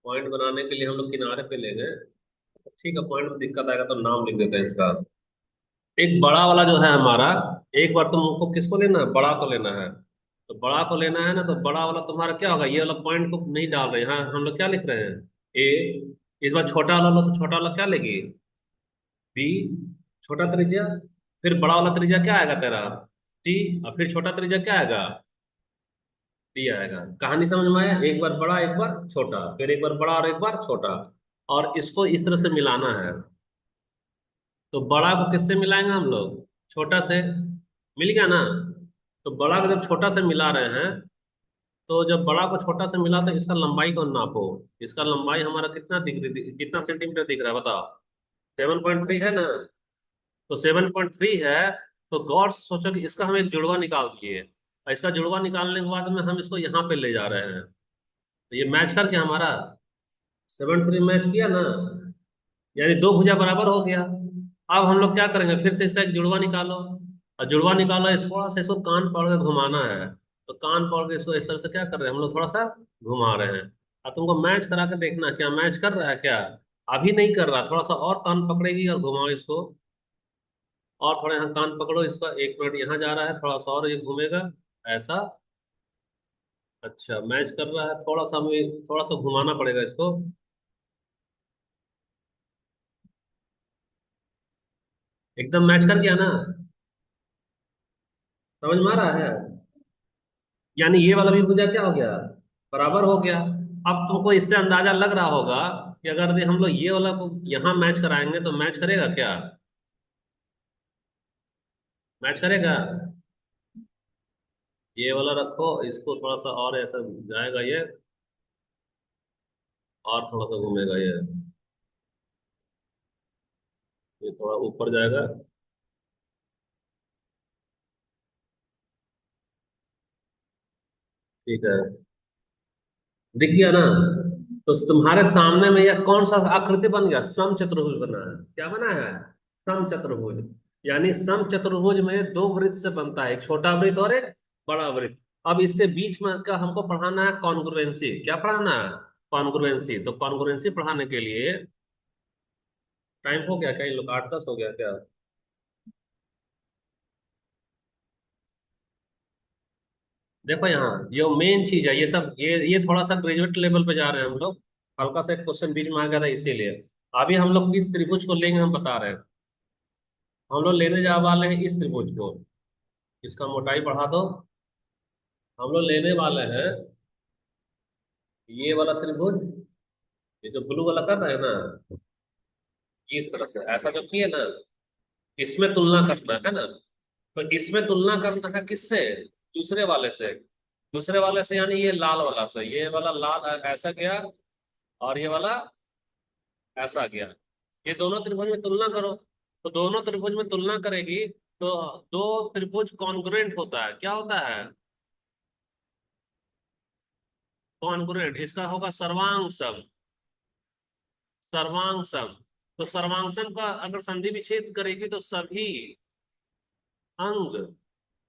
पॉइंट बनाने के लिए हम लोग किनारे पे ले गए, ठीक है, पॉइंट में दिक्कत आएगा तो नाम लिख देते हैं इसका। एक बड़ा वाला जो है हमारा, एक बार तुमको किसको लेना है, बड़ा को लेना है। तो बड़ा को लेना है ना, तो बड़ा वाला तुम्हारा क्या होगा, ये वाला पॉइंट को नहीं डाल रहे हैं, यहाँ हम लोग क्या लिख रहे हैं, ए। इस बार छोटा वाला लो, तो छोटा वाला क्या लेगी, बी, छोटा त्रिज्या। फिर बड़ा वाला त्रिज्या क्या आएगा तेरा, टी। और फिर छोटा त्रिज्या क्या आएगा, टी आएगा। कहानी समझ में आया, एक बार बड़ा एक बार छोटा, फिर एक बार बड़ा और एक बार छोटा। और इसको इस तरह से मिलाना है। तो बड़ा को किससे मिलाएंगे हम लोग, छोटा से। मिल गया ना। तो बड़ा को जब छोटा से मिला रहे हैं, तो जब बड़ा को छोटा से मिला तो इसका लंबाई को नापो। इसका लंबाई हमारा कितना कितना सेंटीमीटर दिख रहा है बताओ, 7.3 है ना। तो 7.3 है। तो गौर से सोचो कि इसका हम एक जुड़वा निकाल दिए, और इसका जुड़वा निकालने के बाद में हम इसको यहाँ पे ले जा रहे हैं। तो ये मैच करके हमारा 7.3 मैच किया ना, यानी दो भुजा बराबर हो गया। अब हम लोग क्या करेंगे, फिर से इसका एक जुड़वा निकालो। और जुड़वा निकालो, इस थोड़ा सा इसको कान पकड़ के घुमाना है। तो कान पकड़ के इसको इस तरह से क्या कर रहे हैं हम लोग, थोड़ा सा घुमा रहे हैं। अब तुमको मैच करा के देखना, क्या मैच कर रहा है क्या। अभी नहीं कर रहा, थोड़ा सा और कान पकड़ेगी और घुमाओ इसको। और थोड़ा यहाँ कान पकड़ो इसका, 1 मिनट यहाँ जा रहा है, थोड़ा सा और ये घूमेगा, ऐसा। अच्छा मैच कर रहा है, थोड़ा सा हमें थोड़ा सा घुमाना पड़ेगा इसको। एकदम मैच कर गया ना, समझ में आ रहा है। यानी ये वाला भी भुजा क्या हो गया, बराबर हो गया। अब तुमको इससे अंदाजा लग रहा होगा कि अगर हम लोग ये वाला को यहाँ मैच कराएंगे तो मैच करेगा क्या, मैच करेगा। ये वाला रखो, इसको थोड़ा सा और ऐसा जाएगा ये, और थोड़ा सा घूमेगा ये थोड़ा ऊपर जाएगा। ठीक है, दिख गया ना। तो तुम्हारे सामने में यह कौन सा आकृति बन गया, सम चतुर्भुज बना है, क्या बना है, सम चतुर्भुज। यानी सम चतुर्भुज में दो वृत्त से बनता है, एक छोटा वृत्त और एक बड़ा वृत्त। अब इसके बीच में का हमको पढ़ाना है कॉन्ग्रुएंसी, क्या पढ़ाना है, कॉन्ग्रुएंसी। तो कॉन्ग्रुएंसी पढ़ाने के लिए, टाइम हो गया क्या, इन लोग 8-10 हो गया क्या। देखो यहाँ ये मेन चीज है, ये सब ये थोड़ा सा ग्रेजुएट लेवल पे जा रहे हैं हम लोग। हल्का सा एक क्वेश्चन बीच में आ गया था इसीलिए। अभी हम लोग किस त्रिभुज को लेंगे हम बता रहे हैं। हम लोग लेने जा वाले हैं इस त्रिभुज को, इसका मोटाई बढ़ा दो। हम लोग लेने वाले हैं ये वाला त्रिभुज, ये जो ब्लू वाला कर रहा है ना, ये इस तरह से ऐसा जो किए ना, इसमें तुलना करना है ना। तो इसमें तुलना करना है किससे, दूसरे वाले से। दूसरे वाले से यानी ये लाल वाला से, ये वाला लाल ऐसा गया, और ये वाला ऐसा गया। ये दोनों त्रिभुज में तुलना करो। तो दोनों त्रिभुज में तुलना करेगी, तो दो त्रिभुज कॉन्ग्रुएंट होता है, क्या होता है, कॉन्ग्रुएंट। इसका होगा सर्वांग सम, सर्वांग सम। तो सर्वांग सम का अगर संधि विच्छेद करेगी तो सभी अंग,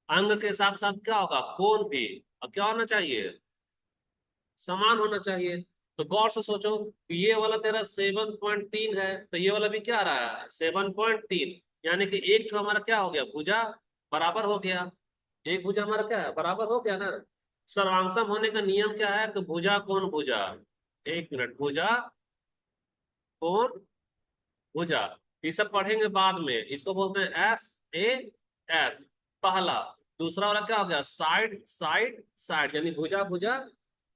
अंग के साथ साथ क्या होगा, कोण भी। और क्या होना चाहिए, समान होना चाहिए। तो गौर से सोचो, ये वाला तेरा 7.3 है, तो ये वाला भी क्या आ रहा है, 7.3। यानी कि एक तो हमारा क्या हो गया, भुजा बराबर हो गया। एक भुजा हमारा क्या है, बराबर हो गया ना। सर्वांगसम होने का नियम क्या है, कि भुजा कोण भुजा, 1 मिनट, भुजा कोण भुजा। ये सब पढ़ेंगे बाद में, इसको बोलते हैं SAS। पहला। दूसरा वाला क्या हो गया, साइड साइड साइड, यानी भुजा भुजा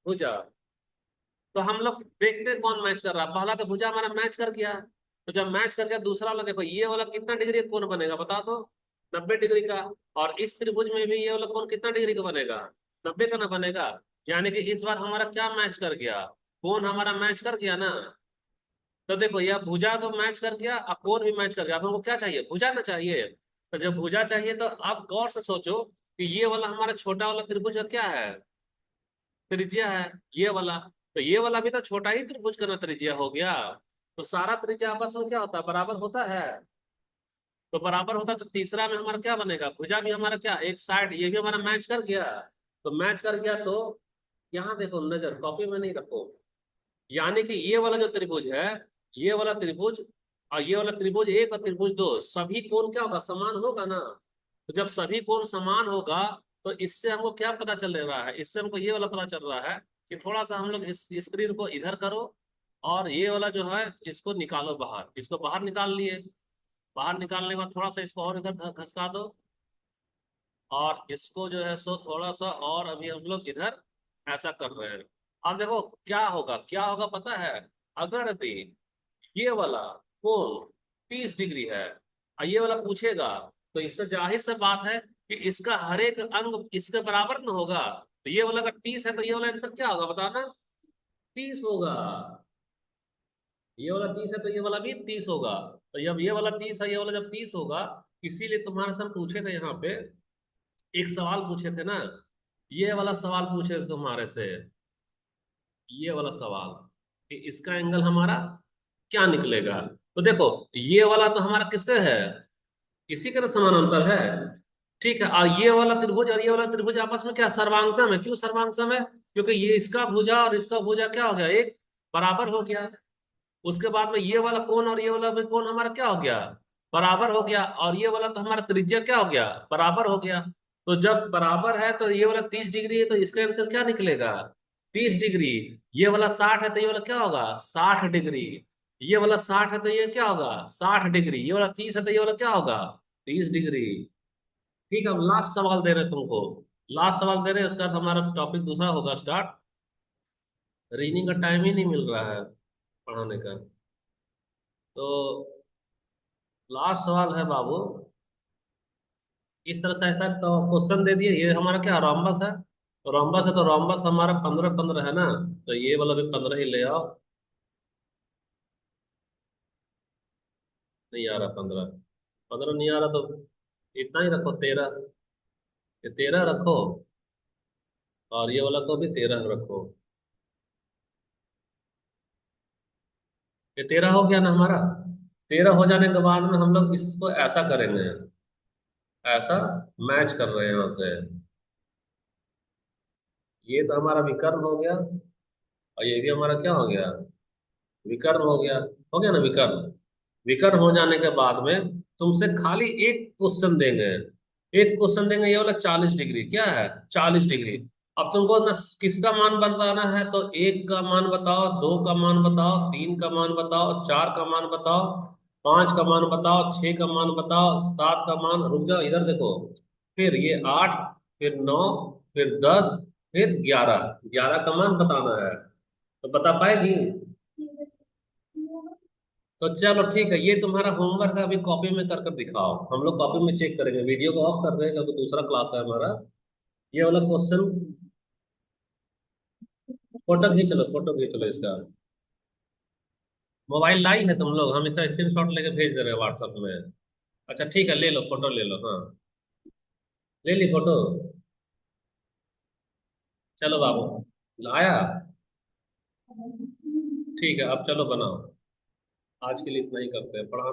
भुजा। तो हम लोग देखते हैं कौन मैच कर रहा है। पहला तो भुजा हमारा मैच कर गया, तो जब मैच कर गया दूसरा वाला देखो, ये वाला कितना डिग्री का कोण बनेगा बता दो, 90 डिग्री का। और इस त्रिभुज में भी ये वाला कोण कितना डिग्री का बनेगा, 90 का ना बनेगा। यानी कि इस बार हमारा क्या मैच कर गया, कोण हमारा मैच कर गया ना। तो देखो यह भुजा तो मैच कर गया और कोण भी मैच कर गया। अब हमको क्या चाहिए, भुजा ना चाहिए। तो जब भुजा चाहिए तो आप गौर से सोचो कि ये वाला हमारा छोटा वाला त्रिभुज का क्या है, त्रिज्या है ये वाला। तो ये वाला भी तो छोटा ही त्रिभुज का ना त्रिज्या हो गया। तो सारा त्रिज्या आपस में क्या होता है, बराबर होता है। तो बराबर होता है तो तीसरा में हमारा क्या बनेगा, भुजा भी हमारा क्या एक साइड, ये भी हमारा मैच कर गया। तो मैच कर गया तो यहाँ देखो, नजर कॉपी में नहीं रखो। यानी कि ये वाला जो त्रिभुज है, ये वाला त्रिभुज और ये वाला त्रिभुज एक और त्रिभुज दो, सभी कोण क्या होगा, समान होगा ना। तो जब सभी कोण समान होगा तो इससे हमको क्या पता चल रहा है, इससे हमको ये वाला पता चल रहा है कि थोड़ा सा हम लोग इस स्क्रीन को इधर करो और ये वाला जो है इसको निकालो बाहर, इसको बाहर निकाल लिए। बाहर निकालने के बाद थोड़ा सा इसको और इधर घसका दो, और इसको जो है सो थोड़ा सा और अभी हम लोग इधर ऐसा कर रहे हैं। अब देखो क्या होगा, क्या होगा पता है, अगर अभी ये वाला कोण 30 डिग्री है और ये वाला पूछेगा, तो इसका जाहिर सा बात है कि इसका हर एक अंग इसके बराबर न होगा। तो ये वाला अगर 30 है तो ये वाला आंसर क्या होगा बताना, 30 होगा। ये वाला 30 है तो ये वाला भी 30 होगा। तो जब ये वाला 30 है, ये वाला जब 30 होगा, इसीलिए तुम्हारे से हम पूछे थे यहाँ पे एक सवाल पूछे थे ना, ये वाला सवाल पूछे थे तुम्हारे से, ये वाला सवाल कि इसका एंगल हमारा क्या निकलेगा। तो देखो ये वाला तो हमारा किसका है, इसी का तो समानांतर है। ठीक है, और ये वाला त्रिभुज और ये वाला त्रिभुज आपस में क्या सर्वांगसम है, क्यों सर्वांगसम है, क्योंकि ये इसका भुजा और इसका भुजा क्या हो गया, एक बराबर हो गया। उसके बाद में ये वाला कोण और ये वाला भी कोण हमारा क्या हो गया, बराबर हो गया। और ये वाला तो हमारा त्रिज्या क्या हो गया, बराबर हो गया। तो जब बराबर है तो ये वाला 30 डिग्री है तो इसका आंसर क्या निकलेगा, 30 डिग्री। ये वाला 60 है तो ये वाला क्या होगा, 60 डिग्री। ये वाला 60 है तो ये क्या होगा, 60 डिग्री। ये वाला 30 है तो ये वाला क्या होगा, 30 डिग्री। ठीक है, हम लास्ट सवाल दे रहे हैं तुमको, लास्ट सवाल दे रहे हैं, उसके बाद हमारा टॉपिक दूसरा होगा स्टार्ट। रीडिंग का टाइम ही नहीं मिल रहा है पढ़ाने का। तो लास्ट सवाल है बाबू, इस तरह से ऐसा तो क्वेश्चन दे दिए, ये हमारा क्या रोम्बस है, तो रोम्बस है तो रोम्बस हमारा 15 15 है ना, तो ये वाला भी 15 ही ले आओ। नहीं आ रहा 15, 15 नहीं आ रहा तो इतना ही रखो 13, ये 13 रखो, और ये वाला को भी 13 रखो। ये 13 हो गया ना हमारा। 13 हो जाने के बाद में हम लोग इसको ऐसा करेंगे, ऐसा मैच कर रहे हैं यहाँ से। ये तो हमारा विकर्ण हो गया, और ये भी हमारा क्या हो गया, विकर्ण हो गया। हो गया ना विकर्ण। विकर्ण हो जाने के बाद में तुमसे खाली एक क्वेश्चन देंगे, एक क्वेश्चन देंगे, ये वाला 40 डिग्री क्या है, 40 डिग्री। अब तुमको ना किसका मान बताना है, तो एक का मान बताओ, दो का मान बताओ, तीन का मान बताओ, चार का मान बताओ, पांच का मान बताओ, छह का मान बताओ, सात का मान, रुक जाओ इधर देखो, फिर ये आठ, फिर नौ, फिर 10, फिर 11, 11 का मान बताना है। तो बता पाएगी। तो चलो ठीक है, ये तुम्हारा होमवर्क है, अभी कॉपी में कर कर दिखाओ, हम लोग कॉपी में चेक करेंगे, वीडियो को ऑफ कर रहे हैं क्योंकि दूसरा क्लास है हमारा। ये वाला क्वेश्चन फोटो खींच लो, फोटो खींच लो इसका। मोबाइल लाई है तुम लोग, हम इसका स्क्रीनशॉट लेके भेज दे रहे हैं व्हाट्सएप में। अच्छा ठीक है, ले लो फोटो ले लो, हाँ ले ली फोटो। चलो बाबू, लाया। ठीक है अब चलो बनाओ, आज के लिए इतना ही करते हैं पढ़ाना।